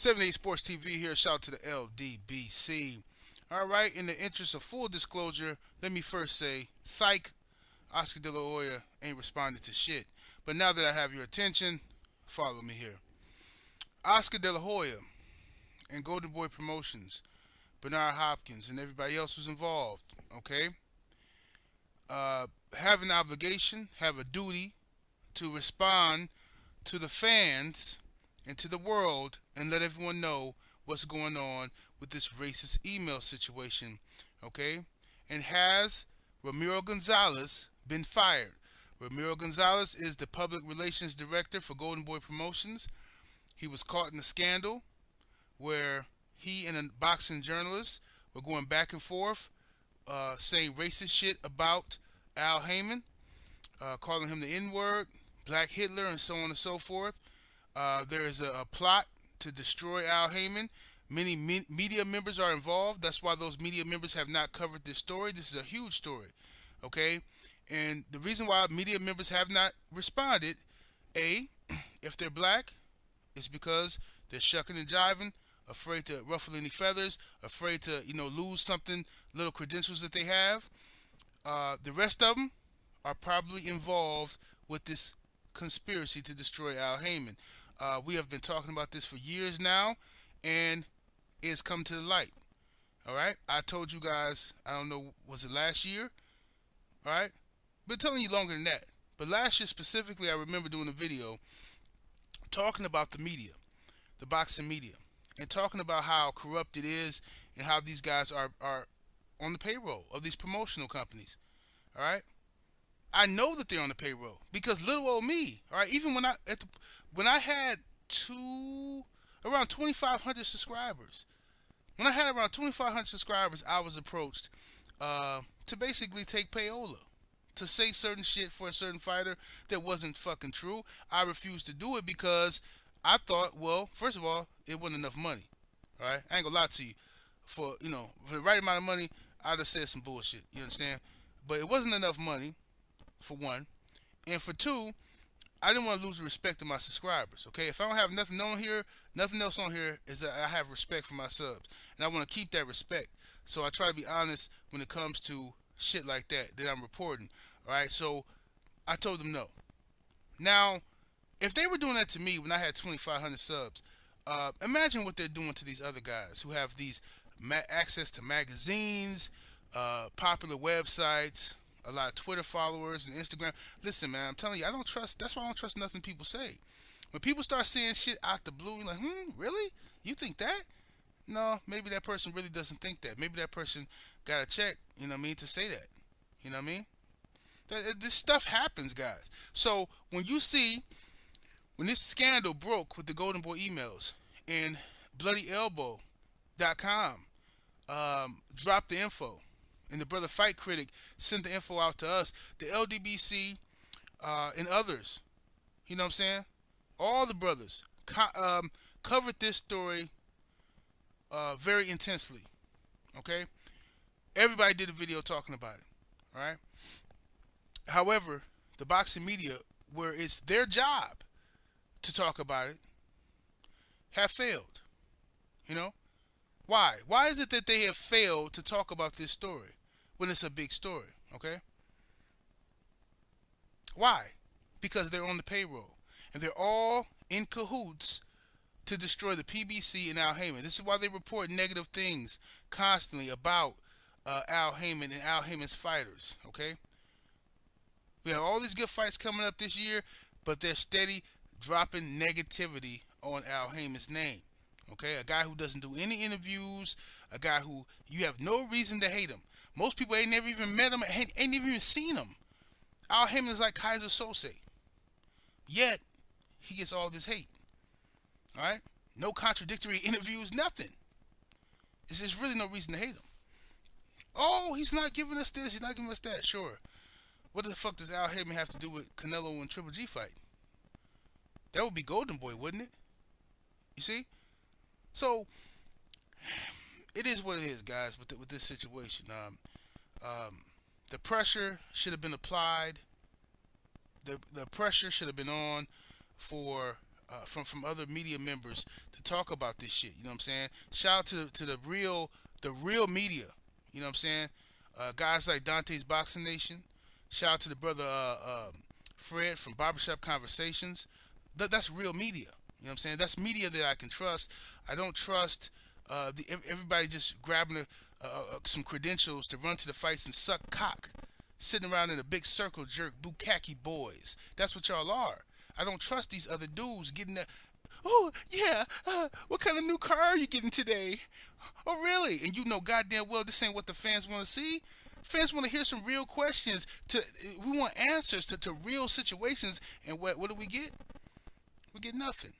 '78 Sports TV here. Shout out to the LDBC. All right, in the interest of full disclosure, let me first say, psych, Oscar De La Hoya ain't responding to shit. But now that I have your attention, follow me here. Oscar De La Hoya and Goldenboy Promotions, Bernard Hopkins, and everybody else who's involved, okay, have an obligation, have a duty to respond to the fans and to the world and let everyone know what's going on with this racist email situation, okay? And has Ramiro Gonzalez been fired? Ramiro Gonzalez is the public relations director for Goldenboy Promotions. He was caught in a scandal where he and a boxing journalist were going back and forth saying racist shit about Al Heyman, calling him the N-word, Black Hitler, and so on and so forth. There is a plot to destroy Al Heyman. Many media members are involved. That's why those media members have not covered this story. This is a huge story, okay? And the reason why media members have not responded, A, if they're black, is because they're shucking and jiving, afraid to ruffle any feathers, afraid to, lose something, little credentials that they have. The rest of them are probably involved with this conspiracy to destroy Al Heyman. We have been talking about this for years now, and it's come to the light. All right, I told you guys, I don't know, was it last year? All right, been telling you longer than that, but last year specifically, I remember doing a video talking about the media, the boxing media, and talking about how corrupt it is and how these guys are on the payroll of these promotional companies. All right, I know that they're on the payroll because little old me. All right, even when I had around 2,500 subscribers. When I had around 2,500 subscribers, I was approached to basically take payola, to say certain shit for a certain fighter that wasn't fucking true. I refused to do it because I thought, well, first of all, it wasn't enough money. All right, I ain't gonna lie to you. For the right amount of money, I'd have said some bullshit. You understand? But it wasn't enough money, for one, and for two, I didn't want to lose the respect of my subscribers, okay? If I don't have nothing on here, nothing else on here, is that I have respect for my subs. And I want to keep that respect. So I try to be honest when it comes to shit like that I'm reporting, all right? So I told them no. Now, if they were doing that to me when I had 2,500 subs, imagine what they're doing to these other guys who have these access to magazines, popular websites, a lot of Twitter followers and Instagram. Listen, man, I'm telling you, I don't trust. That's why I don't trust nothing people say. When people start saying shit out the blue, you're like, really? You think that? No, maybe that person really doesn't think that. Maybe that person got a check, to say that. You know what I mean? This stuff happens, guys. So when this scandal broke with the Goldenboy emails and BloodyElbow.com dropped the info, and the Brother Fight Critic sent the info out to us, the LDBC and others, you know what I'm saying? All the brothers covered this story very intensely, okay? Everybody did a video talking about it, all right? However, the boxing media, where it's their job to talk about it, have failed, Why? Why is it that they have failed to talk about this story when it's a big story, okay? Why? Because they're on the payroll. And they're all in cahoots to destroy the PBC and Al Heyman. This is why they report negative things constantly about Al Heyman and Al Heyman's fighters, okay? We have all these good fights coming up this year, but they're steady dropping negativity on Al Heyman's name. Okay, a guy who doesn't do any interviews, a guy who you have no reason to hate him. Most people ain't never even met him, ain't even seen him. Al Heyman is like Kaiser Sose. Yet, he gets all this hate. All right? No contradictory interviews, nothing. There's really no reason to hate him. Oh, he's not giving us this, he's not giving us that. Sure. What the fuck does Al Heyman have to do with Canelo and Triple G fight? That would be Goldenboy, wouldn't it? You see? So it is what it is, guys. With this situation, the pressure should have been applied. The pressure should have been on for from other media members to talk about this shit. You know what I'm saying? Shout out to the real media. You know what I'm saying? Guys like Dante's Boxing Nation. Shout out to the brother Fred from Barbershop Conversations. That's real media. You know what I'm saying? That's media that I can trust. I don't trust everybody just grabbing some credentials to run to the fights and suck cock, sitting around in a big circle jerk, bukkake boys. That's what y'all are. I don't trust these other dudes getting that. Oh yeah, what kind of new car are you getting today? Oh really? And you know goddamn well this ain't what the fans want to see. Fans want to hear some real questions. We want answers to real situations. And what do we get? We get nothing.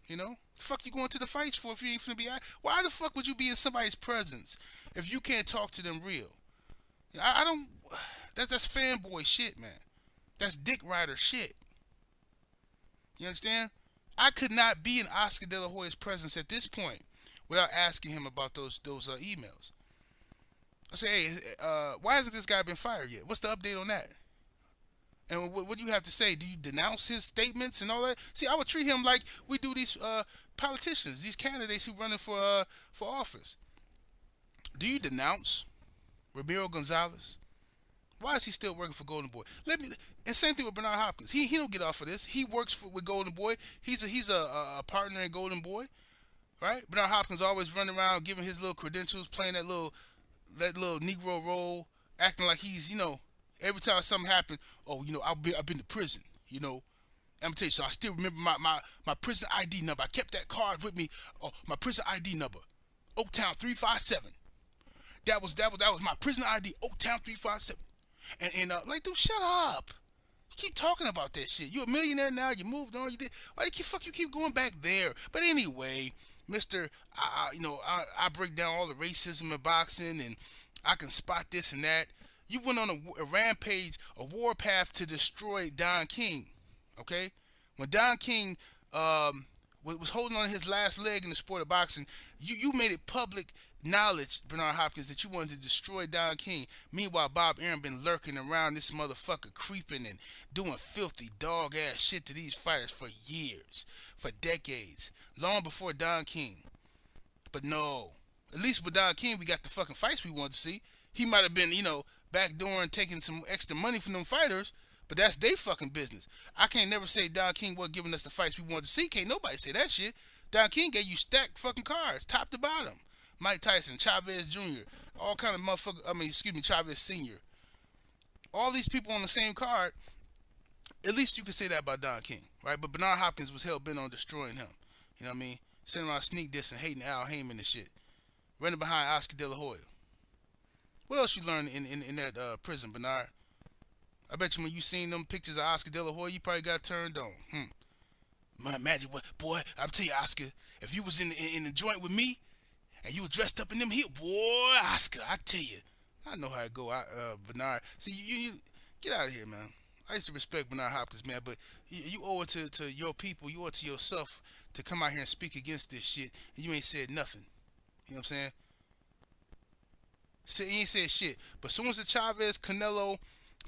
You know? The fuck you going to the fights for if you ain't finna be out? Why the fuck would you be in somebody's presence if you can't talk to them real? I don't. That's fanboy shit, man. That's dick rider shit. You understand? I could not be in Oscar De La Hoya's presence at this point without asking him about those emails. I say, hey, why hasn't this guy been fired yet? What's the update on that? And what do you have to say? Do you denounce his statements and all that? See, I would treat him like we do these politicians, these candidates who running for office. Do you denounce Ramiro Gonzalez? Why is he still working for Goldenboy? And same thing with Bernard Hopkins. He don't get off of this. He works with Goldenboy. He's a partner in Goldenboy, right? Bernard Hopkins always running around giving his little credentials, playing that little Negro role, acting like he's, every time something happened, I've been to prison, I'm gonna tell you, so I still remember my prison ID number. I kept that card with me. Oh, my prison ID number, Oaktown 357. That was my prison ID, Oaktown 357. And like, dude, shut up. You keep talking about that shit. You're a millionaire now. You moved on. You did. Why you keep going back there? But anyway, Mister, I break down all the racism in boxing, and I can spot this and that. You went on a rampage, a warpath to destroy Don King. Okay, when Don King was holding on his last leg in the sport of boxing, you made it public knowledge, Bernard Hopkins, that you wanted to destroy Don King. Meanwhile, Bob Arum been lurking around this motherfucker, creeping and doing filthy dog ass shit to these fighters for years, for decades, long before Don King. But no, at least with Don King, we got the fucking fights we wanted to see. He might have been, backdooring, taking some extra money from them fighters, but that's their fucking business. I can't never say Don King wasn't giving us the fights we wanted to see. Can't nobody say that shit. Don King gave you stacked fucking cards, top to bottom. Mike Tyson, Chavez Jr., all kind of motherfuckers, Chavez Sr. All these people on the same card, at least you can say that about Don King, right? But Bernard Hopkins was hell-bent on destroying him. You know what I mean? Sitting around sneak dissing, hating Al Heyman and shit. Running behind Oscar De La Hoya. What else you learned in that prison, Bernard? I bet you when you seen them pictures of Oscar De La Hoya, you probably got turned on. Imagine what, boy, I'll tell you, Oscar, if you was in the joint with me, and you were dressed up in them heels, boy, Oscar, I tell you, I know how it go, Bernard. See, you get out of here, man. I used to respect Bernard Hopkins, man, but you owe it to your people, you owe it to yourself to come out here and speak against this shit, and you ain't said nothing. You know what I'm saying? You ain't said shit. But as soon as the Chavez-Canelo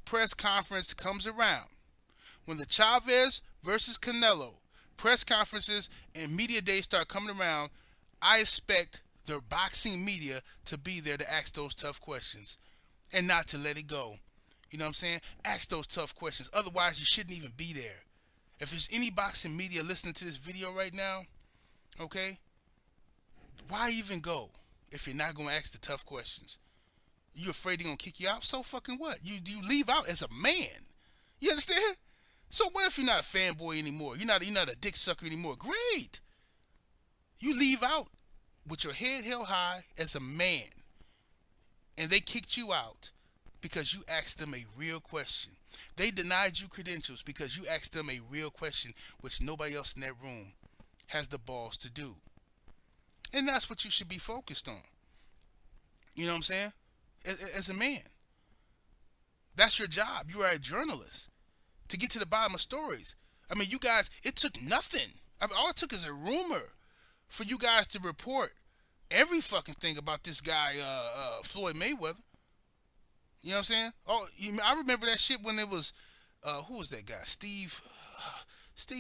press conference comes around, when the Chavez versus Canelo press conferences and media days start coming around, I expect the boxing media to be there to ask those tough questions and not to let it go. You know what I'm saying? Ask those tough questions. Otherwise, you shouldn't even be there. If there's any boxing media listening to this video right now, okay, why even go if you're not going to ask the tough questions? You afraid they're going to kick you out? So fucking what? You leave out as a man. You understand? So what if you're not a fanboy anymore? You're not a dick sucker anymore. Great. You leave out with your head held high as a man, and they kicked you out because you asked them a real question. They denied you credentials because you asked them a real question, which nobody else in that room has the balls to do. And that's what you should be focused on. You know what I'm saying? As a man. That's your job. You are a journalist. To get to the bottom of stories. I mean, you guys, it took nothing. I mean, all it took is a rumor for you guys to report every fucking thing about this guy, Floyd Mayweather. You know what I'm saying? Oh, I remember that shit when it was, who was that guy? Steve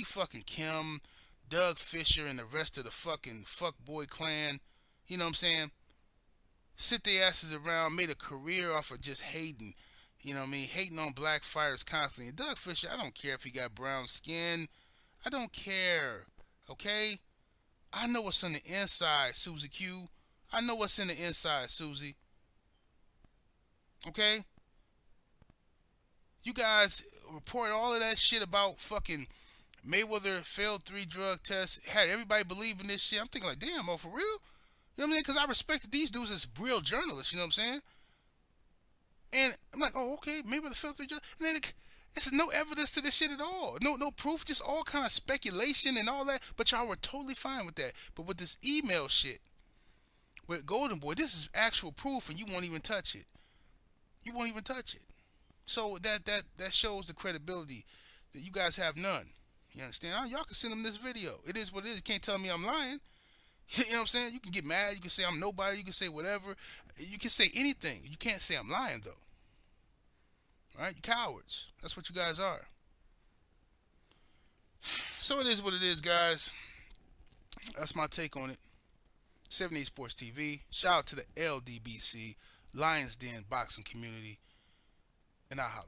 fucking Kim, Doug Fisher, and the rest of the fucking fuckboy clan. You know what I'm saying? Sit their asses around, made a career off of just hating. You know what I mean? Hating on black fighters constantly. And Doug Fisher, I don't care if he got brown skin. I don't care. Okay? I know what's on the inside, Susie Q. I know what's in the inside, Susie. Okay? You guys report all of that shit about fucking Mayweather failed 3 drug tests, had everybody believing this shit. I'm thinking like, damn, oh, for real? You know what I mean? Because I respected these dudes as real journalists, you know what I'm saying? And I'm like, oh, okay, Mayweather failed 3 drugs. And then there's no evidence to this shit at all. No proof, just all kind of speculation and all that. But y'all were totally fine with that. But with this email shit, with Goldenboy, this is actual proof and you won't even touch it. You won't even touch it. So that shows the credibility that you guys have none. You understand? Y'all can send them this video. It is what it is. You can't tell me I'm lying. You know what I'm saying? You can get mad. You can say I'm nobody. You can say whatever. You can say anything. You can't say I'm lying, though. All right? You cowards. That's what you guys are. So it is what it is, guys. That's my take on it. 78 Sports TV. Shout out to the LDBC, Lions Den boxing community. And I holla.